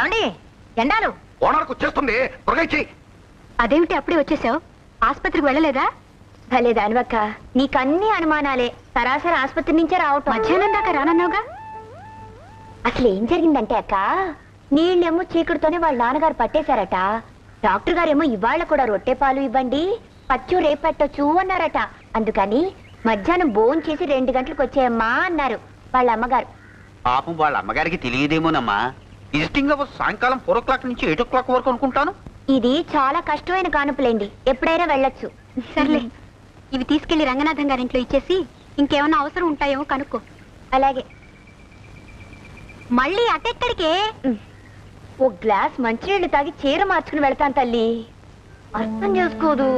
ఏమండి ఎండాలు ఓనర్కు వచ్చేస్తుంది త్వరగా ఇచ్చేయి. అదేమిటి అప్పుడే వచ్చేసావు? ఆస్పత్రికి వెళ్ళలేదా? భలే దానివక్క, నీకన్నీ అనుమానాలే. సరాసరి ఆస్పత్రి నుంచే రావటం. మధ్యాహ్నం దాకా రానన్నావుగా? అసలు ఏం జరిగిందంటే అక్క, నీళ్ళేమో చీకుడుతోనే వాళ్ళ నాన్నగారు పట్టేశారట. డాక్టర్ గారేమో ఇవాళ కూడా రొట్టె పాలు ఇవ్వండి, పచ్చు రేపెట్టొచ్చు అన్నారట. అందుకని మధ్యాహ్నం భోజనం చేసి 2 గంటలకు వచ్చేయమ్మా అన్నారు వాళ్ళ అమ్మగారు. పాపం వాళ్ళ అమ్మగారికి తెలియదేమోనమ్మా. విజిటింగ్ అవర్స్ సాయంకాలం 4 o'clock నుంచి 8 o'clock వరకు అనుకుంటాను. ఇది చాలా కష్టమైన కానుపులేండి, ఎప్పుడైనా వెళ్ళొచ్చు. సర్లే, ఇవి తీసుకెళ్లి రంగనాథం గారింట్లో ఇచ్చేసి ఇంకేమైనా అవసరం ఉంటాయేమో కనుక్కో. అలాగే. మళ్ళీ అటెక్కడికే? ఓ గ్లాస్ మంచినీళ్ళు తాగి చీర మార్చుకుని వెళ్తాను తల్లి. అర్థం చేసుకోదు.